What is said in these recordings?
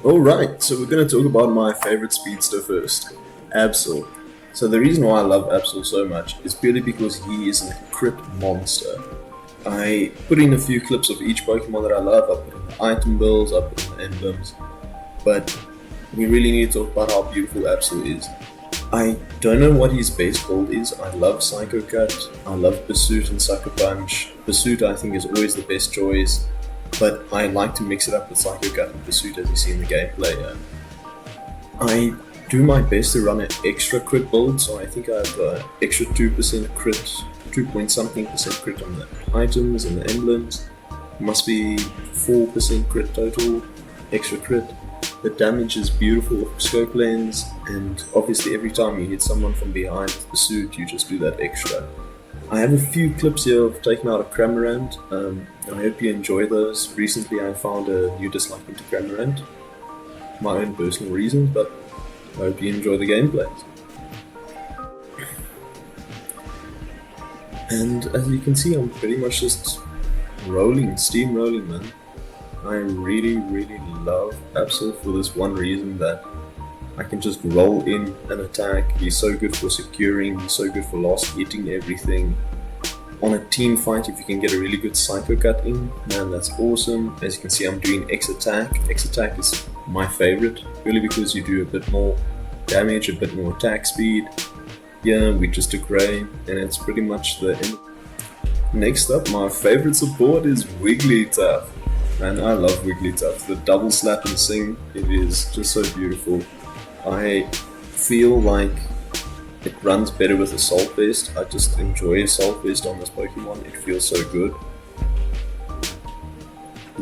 Alright, so we're going to talk about my favorite speedster first, Absol. So the reason why I love Absol so much is purely because he is a crit monster. I put in a few clips of each Pokemon that I love, I put in the item builds, I put in the emblems, but we really need to talk about how beautiful Absol is. I don't know what his base build is. I love Psycho Cut, I love Pursuit and Sucker Punch. Pursuit I think is always the best choice, but I like to mix it up with Psycho Cut and Pursuit as you see in the gameplay. I do my best to run an extra crit build, so I think I have extra 2% crit, 2 point something percent crit on the items and the emblems. Must be 4% crit total, extra crit. The damage is beautiful with scope lens, and obviously every time you hit someone from behind with Pursuit, you just do that extra. I have a few clips here of taking out a Cramorant. I hope you enjoy those. Recently I found a new disliking to Cramorant. My own personal reasons, but I hope you enjoy the gameplays. And as you can see, I'm pretty much just steamrolling, man. I really love Absol for this one reason, that I can just roll in an attack. He's so good for securing, he's so good for last hitting everything. On a team fight, if you can get a really good Psycho Cut in, man, that's awesome. As you can see, I'm doing X Attack. X Attack is my favorite, really because you do a bit more damage, a bit more attack speed. Yeah, we just took Ray, and it's pretty much the end. Next up, my favorite support is Wigglytuff. Man, I love Wigglytuff. The double slap and sing, it is just so beautiful. I feel like it runs better with Assault Vest. I just enjoy Assault Vest on this Pokemon, it feels so good.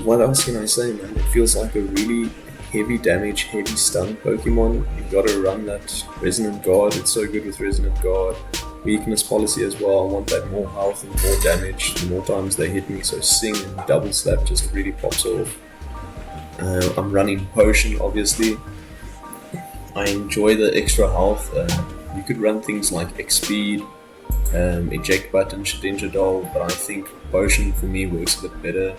What else can I say, man? It feels like a really heavy damage, heavy stun Pokemon. You've got to run that Resonant Guard, it's so good with Resonant Guard. Weakness policy as well, I want that more health and more damage the more times they hit me, so Sing and Double Slap just really pops off. I'm running Potion, obviously. I enjoy the extra health. You could run things like X-Speed, Eject Button, Shedinja Doll, but I think Potion for me works a bit better.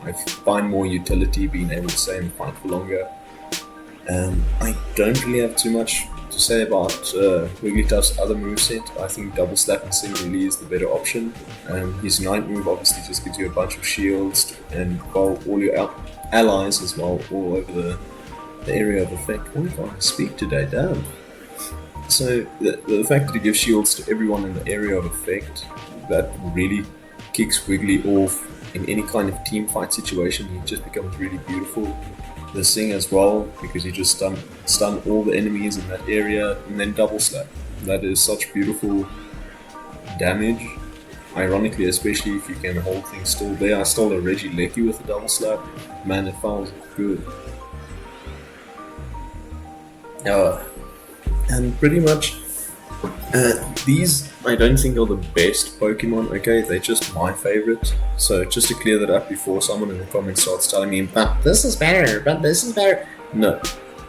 I find more utility being able to stay and fight for longer. I don't really have too much to say about Wigglytuff's other moveset. I think Double Slap and Sing really is the better option. His Night move obviously just gives you a bunch of shields and all your allies as well, all over the area of effect. Oh, I can't speak today, damn. So the fact that he gives shields to everyone in the area of effect, that really kicks Wiggly off in any kind of team fight situation. He just becomes really beautiful. The Sing as well, because you just stun all the enemies in that area, and then Double Slap. That is such beautiful damage. Ironically, especially if you can hold things still there. I stole a Regieleki with a Double Slap. Man, it feels good. And pretty much, these I don't think are the best Pokemon, okay? They're just my favorite. So just to clear that up before someone in the comments starts telling me, but this is better, but this is better. No,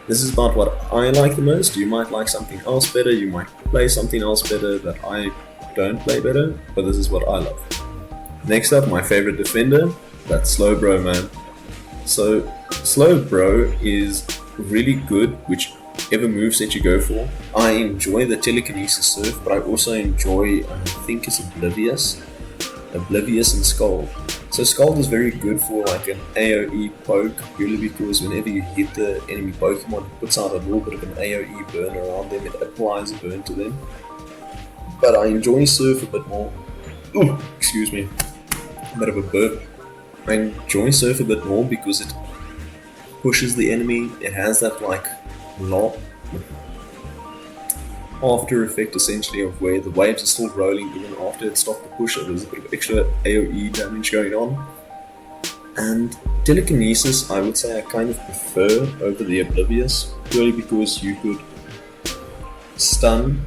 this is about what I like the most. You might like something else better, you might play something else better that I don't play better, but this is what I love. Next up, my favorite defender, that's Slowbro, man. So Slowbro is really good, whichever moveset you go for. I enjoy the Telekinesis Surf, but I also enjoy, I think it's Oblivious and Scald. So Scald is very good for like an AoE poke, purely because whenever you hit the enemy Pokemon, it puts out a little bit of an AoE burn around them, it applies a burn to them. But I enjoy Surf a bit more. Ooh, excuse me, a bit of a burp. I enjoy Surf a bit more because it pushes the enemy, it has that like after effect essentially of where the waves are still rolling even after it stopped the push, so there's a bit of extra AoE damage going on. And Telekinesis I would say I kind of prefer over the Oblivious, purely because you could stun,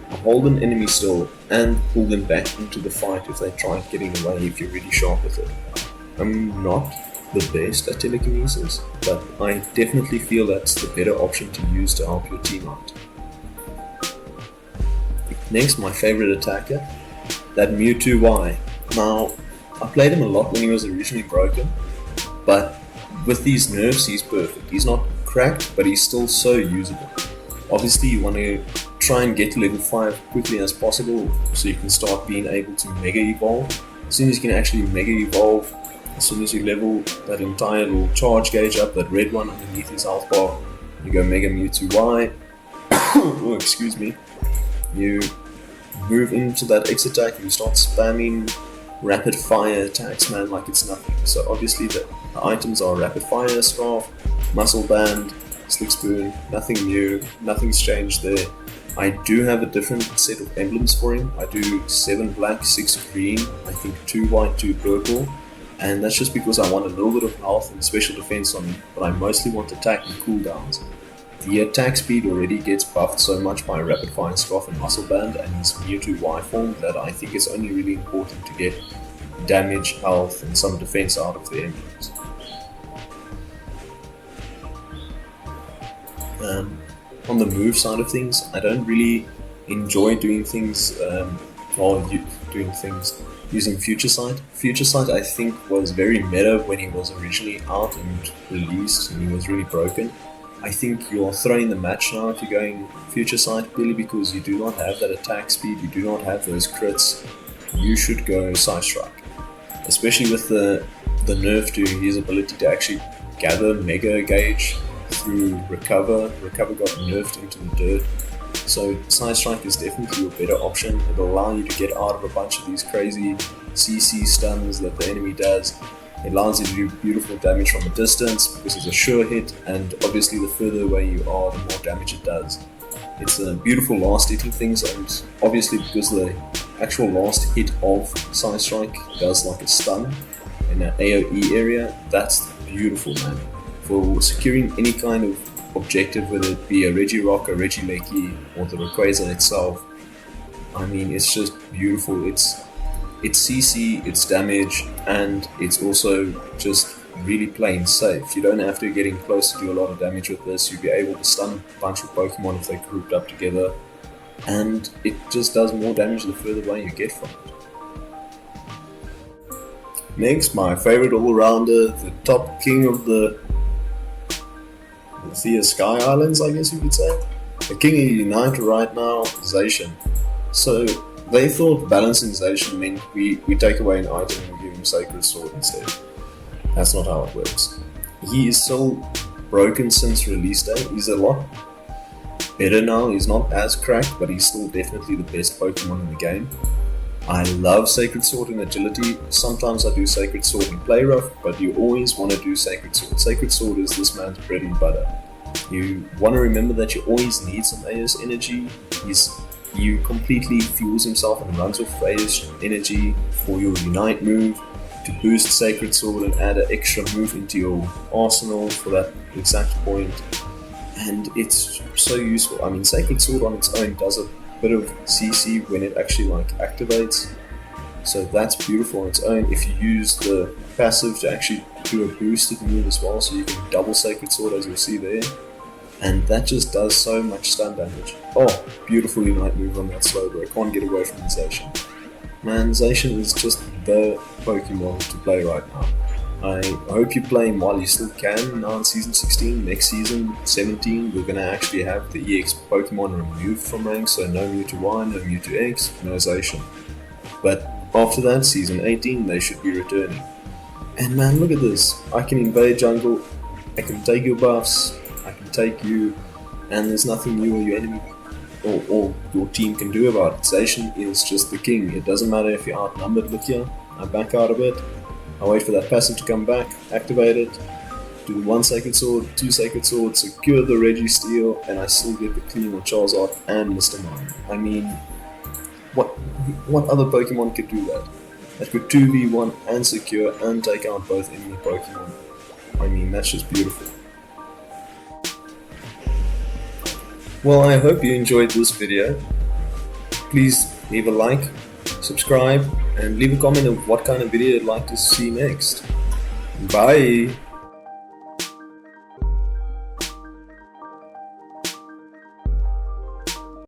hold an enemy still, and pull them back into the fight if they try getting away if you're really sharp with it. I'm not the best at Telekinesis, but I definitely feel that's the better option to use to help your team out. Next, my favorite attacker, that Mewtwo Y. Now, I played him a lot when he was originally broken, but with these nerfs, he's perfect. He's not cracked, but he's still so usable. Obviously, you want to try and get to level 5 quickly as possible so you can start being able to Mega Evolve. As soon as you can actually Mega Evolve, as soon as you level that entire little charge gauge up, that red one underneath his health bar, you go Mega Mewtwo Y. Oh, excuse me. You move into that X attack and you start spamming rapid fire attacks, man, like it's nothing. So obviously the items are rapid fire, scarf, muscle band, slick spoon, nothing new, nothing's changed there. I do have a different set of emblems for him. I do 7 black, 6 green, I think 2 white, 2 purple, and that's just because I want a little bit of health and special defense on him, but I mostly want attack and cooldowns. The attack speed already gets buffed so much by rapid fire, scarf and muscle band and his Mewtwo Y form that I think it's only really important to get damage, health and some defense out of the emblems. On the move side of things, I don't really enjoy doing things using Future Sight. Future Sight I think was very meta when he was originally out and released and he was really broken. I think you're throwing the match now if you're going Future Sight, purely because you do not have that attack speed, you do not have those crits. You should go Side Strike, especially with the nerf to his ability to actually gather Mega Gauge through Recover. Recover got nerfed into the dirt, so Side Strike is definitely a better option. It'll allow you to get out of a bunch of these crazy CC stuns that the enemy does. It allows you to do beautiful damage from a distance because it's a sure hit, and obviously the further away you are, the more damage it does. It's a beautiful last hitting thing, and obviously because the actual last hit of Side Strike does like a stun in an AoE area, that's beautiful, man. For securing any kind of objective, whether it be a Regirock, a Regieleki, or the Rayquaza itself, I mean, it's just beautiful. It's CC, it's damage, and it's also just really plain safe. You don't have to get in close to do a lot of damage with this. You'll be able to stun a bunch of Pokemon if they're grouped up together, and it just does more damage the further away you get from it. Next, my favorite all-rounder, the top king of the Sky Islands, I guess you could say. The king of Unite right now, Zacian. So they thought balancing Zacian meant we take away an item and we give him Sacred Sword instead. That's not how it works. He is still broken since release date. He's a lot better now. He's not as cracked, but he's still definitely the best Pokemon in the game. I love Sacred Sword and Agility. Sometimes I do Sacred Sword and Play Rough, but you always want to do Sacred Sword. Sacred Sword is this man's bread and butter. You want to remember that you always need some AS energy. He completely fuels himself and runs off AS energy for your Unite move to boost Sacred Sword and add an extra move into your arsenal for that exact point. And it's so useful. I mean, Sacred Sword on its own does a bit of CC when it actually activates, so that's beautiful on its own. If you use the passive to actually do a boosted move as well, so you can double Sacred Sword as you'll see there, and that just does so much stun damage. Oh, beautiful Unite move on that slowbro. Can't get away from Zacian. Man, Zacian is just the Pokemon to play right now. I hope you play him while you still can. Now in Season 16, next season, 17, we're going to actually have the EX Pokemon removed from ranks, so no Mewtwo Y, no Mewtwo X, no Zacian. But after that, Season 18, they should be returning. And man, look at this. I can invade jungle, I can take your buffs, I can take you, and there's nothing you or your enemy or your team can do about it. Zacian is just the king. It doesn't matter if you're outnumbered. Look here, I back out a bit. I wait for that passive to come back, activate it, do 1 Sacred Sword, 2 Sacred Sword, secure the Registeel, and I still get the clean on Charizard and Mr. Mime. I mean, what other Pokemon could do that? That could 2v1 and secure and take out both enemy Pokemon. I mean, that's just beautiful. Well, I hope you enjoyed this video. Please leave a like, subscribe, and leave a comment of what kind of video you'd like to see next. Bye!